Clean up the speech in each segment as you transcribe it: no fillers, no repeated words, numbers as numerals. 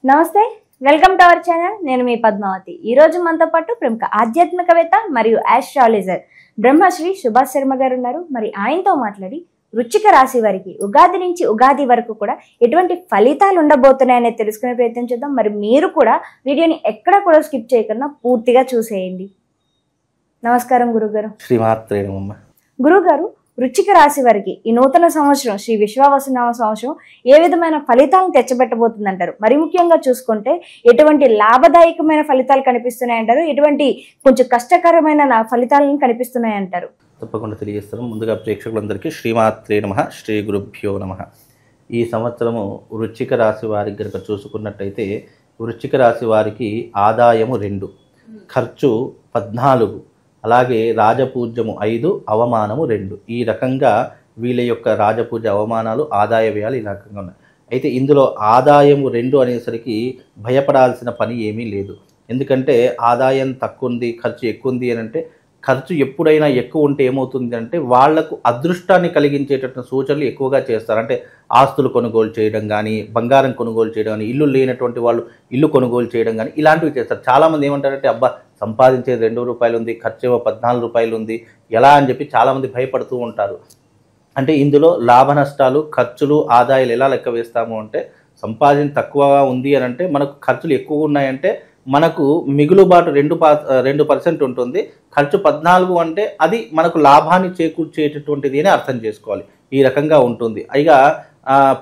నమస్తే, welcome to our channel. నేను మీ పద్మావతి. ఈ రోజు మనతో పాటు ప్రముఖ ఆధ్యాత్మికవేత్త మరియు ఆస్ట్రాలజర్ బ్రహ్మశ్రీ సుభాష్ శర్మ గారు ఉన్నారు. మరి ఆయనతో మాట్లాడి వృశ్చిక రాశి వారికి ఉగాది నుంచి ఉగాది వరకు కూడా ఎటువంటి ఫలితాలు ఉండబోతున్నాయనే తెలుసుకునే ప్రయత్నం చేద్దాం. మరి మీరు కూడా వీడియోని ఎక్కడ కూడా స్కిప్ చేయకుండా పూర్తిగా చూసేయండి. నమస్కారం గురుగారు. శ్రీమాత్రే నమః. గురుగారు, వృశ్చిక రాశి వారికి ఈ నూతన సంవత్సరం శ్రీ విశ్వావసునామ సంవత్సరం ఏ విధమైన ఫలితాలను తెచ్చబెట్టబోతుందంటారు? మరి ముఖ్యంగా చూసుకుంటే ఎటువంటి లాభదాయకమైన ఫలితాలు కనిపిస్తున్నాయంటారు, ఎటువంటి కొంచెం కష్టకరమైన ఫలితాలను కనిపిస్తున్నాయంటారు? తప్పకుండా తెలియజేస్తాను. ముందుగా ప్రేక్షకులందరికీ శ్రీమాత్రే నమః, శ్రీ గురుభ్యో నమః. ఈ సంవత్సరము వృశ్చిక రాశి వారికి కనుక చూసుకున్నట్టయితే వృశ్చిక రాశి వారికి ఆదాయము 2, ఖర్చు 14, అలాగే రాజపూజ్యము 5, అవమానము 2. ఈ రకంగా వీళ్ళ యొక్క రాజపూజ అవమానాలు ఆదాయ వ్యయాలు ఈ రకంగా ఉన్నాయి. అయితే ఇందులో ఆదాయము 2 అనేసరికి భయపడాల్సిన పని ఏమీ లేదు. ఎందుకంటే ఆదాయం తక్కువ ఉంది, ఖర్చు ఎక్కువ ఉంది అని అంటే, ఖర్చు ఎప్పుడైనా ఎక్కువ ఉంటే ఏమవుతుంది అంటే వాళ్లకు అదృష్టాన్ని కలిగించేటటువంటి సూచనలు ఎక్కువగా చేస్తారు. అంటే ఆస్తులు కొనుగోలు చేయడం కానీ, బంగారం కొనుగోలు చేయడం కానీ, ఇల్లు లేనటువంటి వాళ్ళు ఇల్లు కొనుగోలు చేయడం కానీ ఇలాంటివి చేస్తారు. చాలామంది ఏమంటారంటే అబ్బా సంపాదించేది 2 రూపాయలు ఉంది, ఖర్చు ఏమో 14 రూపాయలు ఉంది, ఎలా అని చెప్పి చాలామంది భయపడుతూ ఉంటారు. అంటే ఇందులో లాభ నష్టాలు, ఖర్చులు, ఆదాయాలు ఎలా లెక్క వేస్తాము అంటే, సంపాదన తక్కువగా ఉంది అని అంటే మనకు ఖర్చులు ఎక్కువ ఉన్నాయంటే మనకు మిగులుబాటు 2% ఉంటుంది. ఖర్చు 14 అంటే అది మనకు లాభాన్ని చేకూర్చేటటువంటిది అని అర్థం చేసుకోవాలి. ఈ రకంగా ఉంటుంది. అయిగా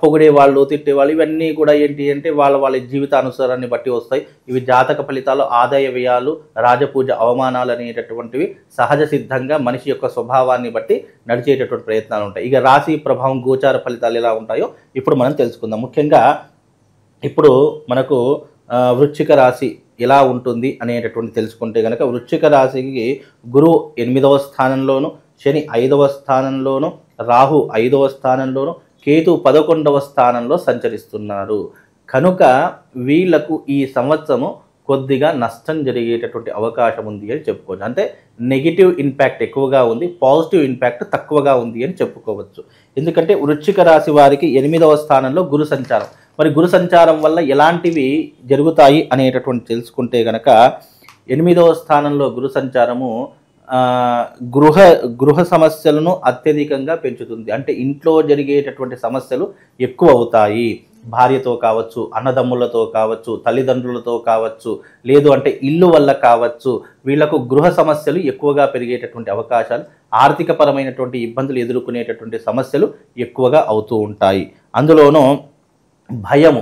పొగిడే వాళ్ళు, తిట్టేవాళ్ళు ఇవన్నీ కూడా ఏంటి అంటే వాళ్ళ జీవితానుసారాన్ని బట్టి వస్తాయి. ఇవి జాతక ఫలితాలు, ఆదాయ వ్యయాలు, రాజపూజ అవమానాలు అనేటటువంటివి సహజ సిద్ధంగా మనిషి యొక్క స్వభావాన్ని బట్టి నడిచేటటువంటి ప్రయత్నాలు ఉంటాయి. ఇక రాశి ప్రభావం, గోచార ఫలితాలు ఎలా ఉంటాయో ఇప్పుడు మనం తెలుసుకుందాం. ముఖ్యంగా ఇప్పుడు మనకు వృశ్చిక రాశి ఎలా ఉంటుంది అనేటటువంటి తెలుసుకుంటే కనుక, వృశ్చిక రాశికి గురువు 8వ స్థానంలోను, శని 5వ స్థానంలోను, రాహు 5వ స్థానంలోను, కేతు 11వ స్థానంలో సంచరిస్తున్నారు. కనుక వీళ్లకు ఈ సంవత్సరము కొద్దిగా నష్టం జరిగేటటువంటి అవకాశం ఉంది అని చెప్పుకోవచ్చు. అంటే నెగిటివ్ ఇంపాక్ట్ ఎక్కువగా ఉంది, పాజిటివ్ ఇంపాక్ట్ తక్కువగా ఉంది అని చెప్పుకోవచ్చు. ఎందుకంటే వృశ్చిక రాశి వారికి 8వ స్థానంలో గురు సంచారం. మరి గురు సంచారం వల్ల ఎలాంటివి జరుగుతాయి అనేటటువంటి తెలుసుకుంటే కనుక, 8వ స్థానంలో గురు సంచారము గృహ సమస్యలను అత్యధికంగా పెంచుతుంది. అంటే ఇంట్లో జరిగేటటువంటి సమస్యలు ఎక్కువ అవుతాయి. భార్యతో కావచ్చు, అన్నదమ్ములతో కావచ్చు, తల్లిదండ్రులతో కావచ్చు, లేదు అంటే ఇల్లు వల్ల కావచ్చు, వీళ్లకు గృహ సమస్యలు ఎక్కువగా పెరిగేటటువంటి అవకాశాలు, ఆర్థిక పరమైనటువంటి ఇబ్బందులు ఎదుర్కొనేటటువంటి సమస్యలు ఎక్కువగా అవుతూ ఉంటాయి. అందులోనూ భయము,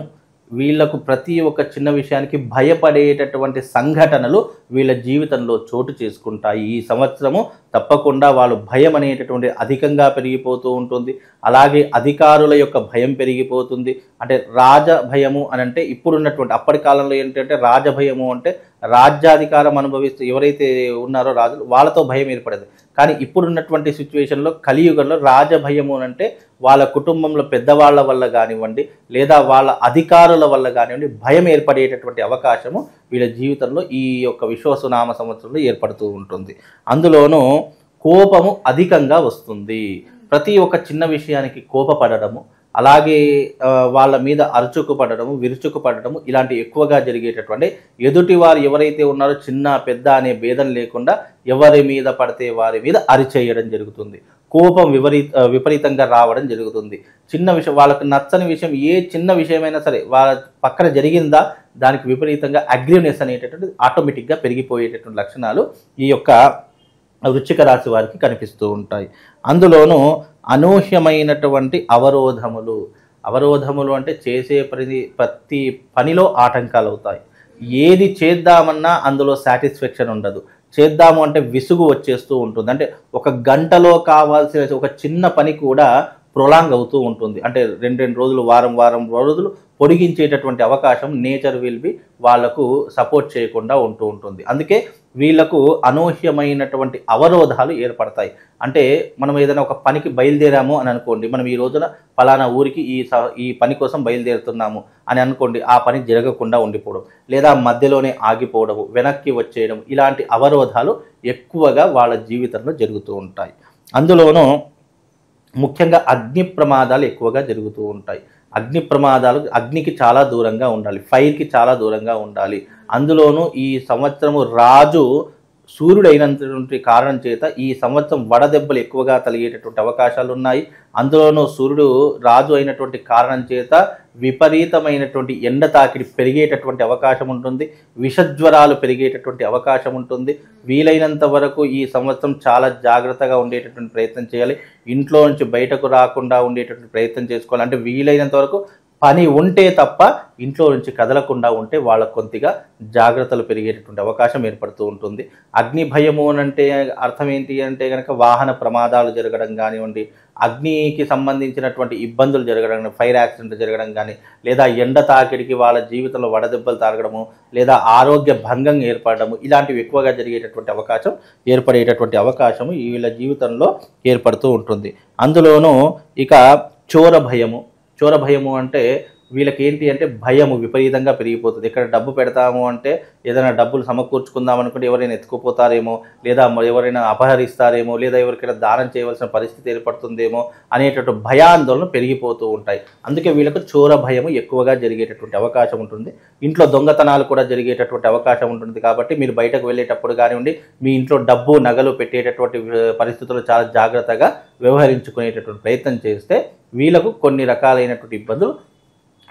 వీళ్లకు ప్రతి ఒక్క చిన్న విషయానికి భయపడేటటువంటి సంఘటనలు వీళ్ళ జీవితంలో చోటు చేసుకుంటాయి. ఈ సంవత్సరము తప్పకుండా వాళ్ళు భయం అనేటటువంటి అధికంగా పెరిగిపోతూ ఉంటుంది. అలాగే అధికారుల యొక్క భయం పెరిగిపోతుంది. అంటే రాజ భయము అని అంటే ఇప్పుడున్నటువంటి అప్పటి కాలంలో ఏంటంటే రాజభయము అంటే రాజ్యాధికారం అనుభవిస్తూ ఎవరైతే ఉన్నారో రాజులు వాళ్ళతో భయం ఏర్పడేది. కానీ ఇప్పుడున్నటువంటి సిచ్యువేషన్లో కలియుగంలో రాజభయము అంటే వాళ్ళ కుటుంబంలో పెద్దవాళ్ల వల్ల కానివ్వండి, లేదా వాళ్ళ అధికారుల వల్ల కానివ్వండి భయం ఏర్పడేటటువంటి అవకాశము వీళ్ళ జీవితంలో ఈ యొక్క విశ్వావసునామ సంవత్సరంలో ఏర్పడుతూ ఉంటుంది. అందులోనూ కోపము అధికంగా వస్తుంది. ప్రతి ఒక్క చిన్న విషయానికి కోపపడడము, అలాగే వాళ్ళ మీద అరుచుకుపడము, విరుచుకుపడము ఇలాంటి ఎక్కువగా జరిగేటటువంటి, ఎదుటి వారు ఎవరైతే ఉన్నారో చిన్న పెద్ద అనే భేదం లేకుండా ఎవరి మీద పడితే వారి మీద అరిచేయడం జరుగుతుంది. కోపం విపరీతంగా రావడం జరుగుతుంది. చిన్న విషయం, వాళ్ళకు నచ్చని విషయం, ఏ చిన్న విషయమైనా సరే వాళ్ళ పక్కన జరిగిందా దానికి విపరీతంగా అగ్రెసివ్నెస్ అనేటటువంటి ఆటోమేటిక్గా పెరిగిపోయేటటువంటి లక్షణాలు ఈ యొక్క వృశ్చిక రాశి వారికి కనిపిస్తూ ఉంటాయి. అందులోనూ అనూహ్యమైనటువంటి అవరోధములు అంటే చేసే ప్రతి పనిలో ఆటంకాలు అవుతాయి. ఏది చేద్దామన్నా అందులో సాటిస్ఫాక్షన్ ఉండదు. చేద్దాము అంటే విసుగు వచ్చేస్తూ ఉంటుంది. అంటే ఒక గంటలో కావాల్సిన ఒక చిన్న పని కూడా ప్రొలాంగ్ అవుతూ ఉంటుంది. అంటే 2 రోజులు, వారం రోజులు పొడిగించేటటువంటి అవకాశం నేచర్ విల్ బి వాళ్లకు సపోర్ట్ చేయకుండా ఉంటూ ఉంటుంది. అందుకే వీళ్లకు అనూహ్యమైనటువంటి అవరోధాలు ఏర్పడతాయి. అంటే మనం ఏదైనా ఒక పనికి బయలుదేరాము అని అనుకోండి, మనం ఈ రోజున ఫలానా ఊరికి ఈ పని కోసం బయలుదేరుతున్నాము అని అనుకోండి, ఆ పని జరగకుండా ఉండిపోవడం, లేదా మధ్యలోనే ఆగిపోవడము, వెనక్కి వచ్చేయడం, ఇలాంటి అవరోధాలు ఎక్కువగా వాళ్ళ జీవితంలో జరుగుతూ ఉంటాయి. అందులోనూ ముఖ్యంగా అగ్ని ప్రమాదాలు ఎక్కువగా జరుగుతూ ఉంటాయి. అగ్ని ప్రమాదాలు, అగ్నికి చాలా దూరంగా ఉండాలి, ఫైర్కి చాలా దూరంగా ఉండాలి. అందులోనూ ఈ సంవత్సరము రాజు సూర్యుడు అయినటువంటి కారణం చేత ఈ సంవత్సరం వడదెబ్బలు ఎక్కువగా తగిలేటటువంటి అవకాశాలు ఉన్నాయి. అందులోనూ సూర్యుడు రాజు అయినటువంటి కారణం చేత విపరీతమైనటువంటి ఎండ తాకిడి పెరిగేటటువంటి అవకాశం ఉంటుంది, విషజ్వరాలు పెరిగేటటువంటి అవకాశం ఉంటుంది. వీలైనంత వరకు ఈ సంవత్సరం చాలా జాగ్రత్తగా ఉండేటటువంటి ప్రయత్నం చేయాలి. ఇంట్లో నుంచి బయటకు రాకుండా ఉండేటటువంటి ప్రయత్నం చేసుకోవాలి. అంటే వీలైనంత వరకు పని ఉంటే తప్ప ఇంట్లో నుంచి కదలకుండా ఉంటే వాళ్ళకు కొద్దిగా జాగ్రత్తలు పెరిగేటటువంటి అవకాశం ఏర్పడుతూ ఉంటుంది. అగ్ని భయము అంటే అర్థం ఏంటి అంటే కనుక వాహన ప్రమాదాలు జరగడం కానివ్వండి, అగ్నికి సంబంధించినటువంటి ఇబ్బందులు జరగడం, ఫైర్ యాక్సిడెంట్ జరగడం కానీ, లేదా ఎండ తాకిడికి వాళ్ళ జీవితంలో వడదెబ్బలు తాగడము, లేదా ఆరోగ్య భంగం ఏర్పడము, ఇలాంటివి ఎక్కువగా జరిగేటటువంటి అవకాశం ఏర్పడేటటువంటి అవకాశము వీళ్ళ జీవితంలో ఏర్పడుతూ ఉంటుంది. అందులోనూ ఇక చోర భయము. చోర భయము అంటే వీళ్ళకి ఏంటి అంటే భయము విపరీతంగా పెరిగిపోతుంది. ఇక్కడ డబ్బు పెడతాము అంటే ఏదైనా డబ్బులు సమకూర్చుకుందాం అనుకుంటే ఎవరైనా ఎత్తుకుపోతారేమో, లేదా ఎవరైనా అపహరిస్తారేమో, లేదా ఎవరికైనా దానం చేయవలసిన పరిస్థితి ఏర్పడుతుందేమో అనేటటువంటి భయాందోళన పెరిగిపోతూ ఉంటాయి. అందుకే వీళ్ళకు చోర భయము ఎక్కువగా జరిగేటటువంటి అవకాశం ఉంటుంది. ఇంట్లో దొంగతనాలు కూడా జరిగేటటువంటి అవకాశం ఉంటుంది. కాబట్టి మీరు బయటకు వెళ్ళేటప్పుడు కానివ్వండి, మీ ఇంట్లో డబ్బు నగలు పెట్టేటటువంటి పరిస్థితుల్లో చాలా జాగ్రత్తగా వ్యవహరించుకునేటటువంటి ప్రయత్నం చేస్తే వీళ్ళకు కొన్ని రకాలైనటువంటి ఇబ్బందులు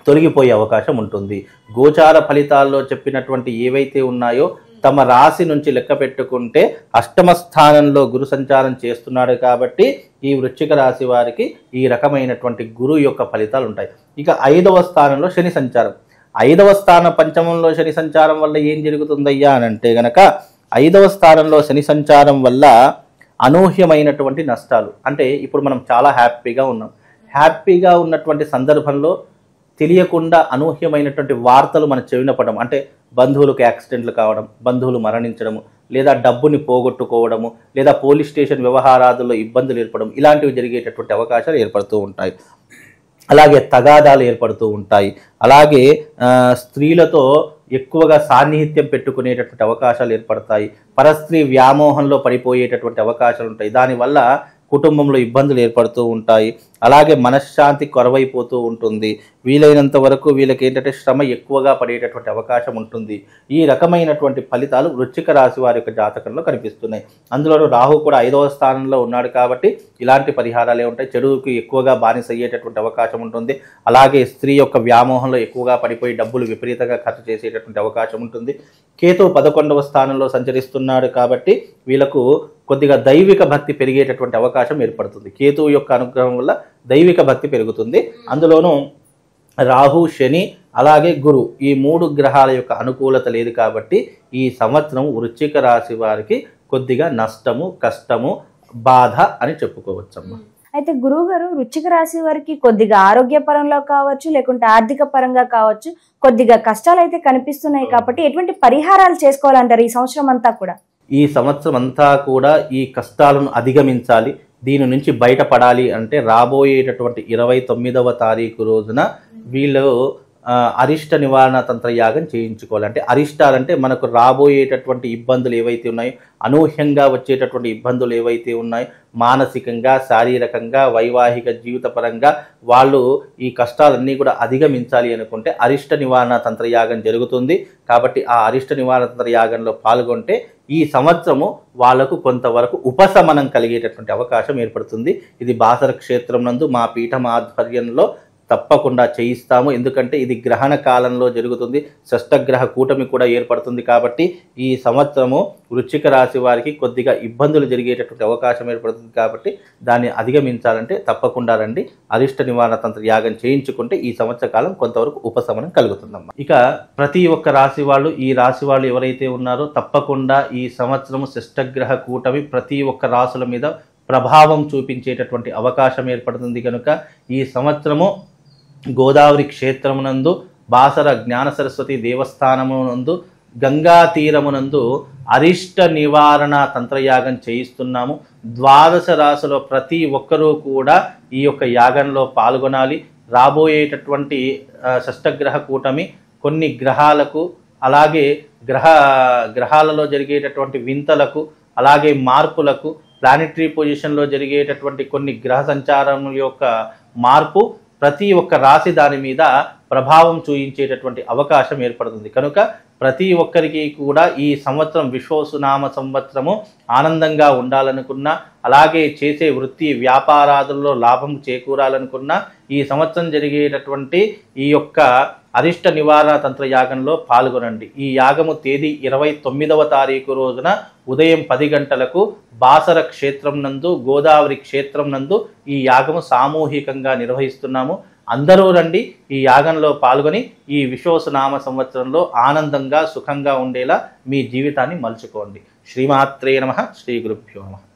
తొలగిపోయే అవకాశం ఉంటుంది. గోచార ఫలితాల్లో చెప్పినటువంటి ఏవైతే ఉన్నాయో తమ రాశి నుంచి లెక్క పెట్టుకుంటే అష్టమ స్థానంలో గురు సంచారం చేస్తున్నాడు కాబట్టి ఈ వృశ్చిక రాశి వారికి ఈ రకమైనటువంటి గురువు యొక్క ఫలితాలు ఉంటాయి. ఇక 5వ స్థానంలో శని సంచారం. 5వ స్థానం పంచమంలో శని సంచారం వల్ల ఏం జరుగుతుందయ్యా అని అంటే గనక 5వ స్థానంలో శని సంచారం వల్ల అనూహ్యమైనటువంటి నష్టాలు. అంటే ఇప్పుడు మనం చాలా హ్యాపీగా ఉన్నాం. హ్యాపీగా ఉన్నటువంటి సందర్భంలో తెలియకుండా అనూహ్యమైనటువంటి వార్తలు మన చెవిన పడడం, అంటే బంధువులకు యాక్సిడెంట్లు కావడం, బంధువులు మరణించడము, లేదా డబ్బుని పోగొట్టుకోవడము, లేదా పోలీస్ స్టేషన్ వ్యవహారాదుల్లో ఇబ్బందులు ఏర్పడడం, ఇలాంటివి జరిగేటటువంటి అవకాశాలు ఏర్పడుతూ ఉంటాయి. అలాగే తగాదాలు ఏర్పడుతూ ఉంటాయి. అలాగే స్త్రీలతో ఎక్కువగా సాన్నిహిత్యం పెట్టుకునేటటువంటి అవకాశాలు ఏర్పడతాయి. పరస్త్రీ వ్యామోహంలో పడిపోయేటటువంటి అవకాశాలు ఉంటాయి. దానివల్ల కుటుంబంలో ఇబ్బందులు ఏర్పడుతూ ఉంటాయి. అలాగే మనశ్శాంతి కొరవైపోతూ ఉంటుంది. వీలైనంత వరకు వీళ్ళకి ఏంటంటే శ్రమ ఎక్కువగా పడేటటువంటి అవకాశం ఉంటుంది. ఈ రకమైనటువంటి ఫలితాలు వృశ్చిక రాశి వారి యొక్క జాతకంలో కనిపిస్తున్నాయి. అందులోనూ రాహు కూడా 5వ స్థానంలో ఉన్నాడు కాబట్టి ఇలాంటి పరిహారాలే ఉంటాయి. చెడుకు ఎక్కువగా బానిస అయ్యేటటువంటి అవకాశం ఉంటుంది. అలాగే స్త్రీ యొక్క వ్యామోహంలో ఎక్కువగా పడిపోయి డబ్బులు విపరీతంగా ఖర్చు చేసేటటువంటి అవకాశం ఉంటుంది. కేతువు 11వ స్థానంలో సంచరిస్తున్నాడు కాబట్టి వీళ్ళకు కొద్దిగా దైవిక భక్తి పెరిగేటటువంటి అవకాశం ఏర్పడుతుంది. కేతువు యొక్క అనుగ్రహం వల్ల దైవిక భక్తి పెరుగుతుంది. అందులోనూ రాహు, శని, అలాగే గురు, ఈ 3 గ్రహాల యొక్క అనుకూలత లేదు కాబట్టి ఈ సంవత్సరం వృశ్చిక రాశి వారికి కొద్దిగా నష్టము, కష్టము, బాధ అని చెప్పుకోవచ్చమ్మా. అయితే గురువు గారు, వృశ్చిక రాశి వారికి కొద్దిగా ఆరోగ్య పరంలో కావచ్చు, లేకుంటే ఆర్థిక పరంగా కావచ్చు, కొద్దిగా కష్టాలు అయితే కనిపిస్తున్నాయి కాబట్టి ఎటువంటి పరిహారాలు చేసుకోవాలంటారు ఈ సంవత్సరం అంతా కూడా? ఈ సంవత్సరం అంతా కూడా ఈ కష్టాలను అధిగమించాలి, దీని నుంచి బయటపడాలి అంటే రాబోయేటటువంటి 29వ తారీఖు రోజున వీళ్ళు అరిష్ట నివారణ తంత్ర యాగం చేయించుకోవాలి. అంటే అరిష్టాలంటే మనకు రాబోయేటటువంటి ఇబ్బందులు ఏవైతే ఉన్నాయో, అనూహ్యంగా వచ్చేటటువంటి ఇబ్బందులు ఏవైతే ఉన్నాయో, మానసికంగా, శారీరకంగా, వైవాహిక జీవిత పరంగా వాళ్ళు ఈ కష్టాలన్నీ కూడా అధిగమించాలి అనుకుంటే అరిష్ట నివారణ తంత్రయాగం జరుగుతుంది. కాబట్టి ఆ అరిష్ట నివారణ తంత్రయాగంలో పాల్గొంటే ఈ సంవత్సరము వాళ్లకు కొంతవరకు ఉపశమనం కలిగేటటువంటి అవకాశం ఏర్పడుతుంది. ఇది బాసర క్షేత్రం నందు మా పీఠం ఆధ్వర్యంలో తప్పకుండా చేయిస్తాము. ఎందుకంటే ఇది గ్రహణ కాలంలో జరుగుతుంది, షష్టగ్రహ కూటమి కూడా ఏర్పడుతుంది. కాబట్టి ఈ సంవత్సరము వృశ్చిక రాశి వారికి కొద్దిగా ఇబ్బందులు జరిగేటటువంటి అవకాశం ఏర్పడుతుంది. కాబట్టి దాన్ని అధిగమించాలంటే తప్పకుండా రండి, అరిష్ట నివారణ తంత్ర యాగం చేయించుకుంటే ఈ సంవత్సర కాలం కొంతవరకు ఉపశమనం కలుగుతుందమ్మా. ఇక ప్రతి ఒక్క రాశి వాళ్ళు, ఈ రాశి వాళ్ళు ఎవరైతే ఉన్నారో తప్పకుండా ఈ సంవత్సరము షష్టగ్రహ కూటమి ప్రతి ఒక్క రాశుల మీద ప్రభావం చూపించేటటువంటి అవకాశం ఏర్పడుతుంది. కనుక ఈ సంవత్సరము గోదావరి క్షేత్రమునందు, బాసర జ్ఞాన సరస్వతి దేవస్థానమునందు, గంగా తీరమునందు అరిష్ట నివారణ తంత్రయాగం చేయిస్తున్నాము. 12 రాశుల ప్రతి ఒక్కరూ కూడా ఈ యొక్క యాగంలో పాల్గొనాలి. రాబోయేటటువంటి షష్టగ్రహ కూటమి కొన్ని గ్రహాలకు, అలాగే గ్రహాలలో జరిగేటటువంటి వింతలకు, అలాగే మార్పులకు, ప్లానెటరీ పొజిషన్లో జరిగేటటువంటి కొన్ని గ్రహ సంచారముల యొక్క మార్పు ప్రతి ఒక్క రాశి దాని మీద ప్రభావం చూయించేటటువంటి అవకాశం ఏర్పడుతుంది. కనుక ప్రతి ఒక్కరికి కూడా ఈ సంవత్సరం విశ్వవసునామ సంవత్సరము ఆనందంగా ఉండాలనుకున్నా, అలాగే చేసే వృత్తి వ్యాపారాదుల్లో లాభం చేకూరాలనుకున్నా ఈ సంవత్సరం జరిగేటటువంటి ఈ యొక్క అరిష్ట నివారణ తంత్ర యాగంలో పాల్గొనండి. ఈ యాగము తేదీ 29వ తారీఖు రోజున ఉదయం 10 గంటలకు బాసర క్షేత్రం నందు, గోదావరి క్షేత్రం నందు ఈ యాగము సామూహికంగా నిర్వహిస్తున్నాము. అందరూ రండి, ఈ యాగంలో పాల్గొని ఈ విశ్వవసునామ సంవత్సరంలో ఆనందంగా సుఖంగా ఉండేలా మీ జీవితాన్ని మలుచుకోండి. శ్రీమాత్రే నమః. శ్రీ గురుభ్యో నమః.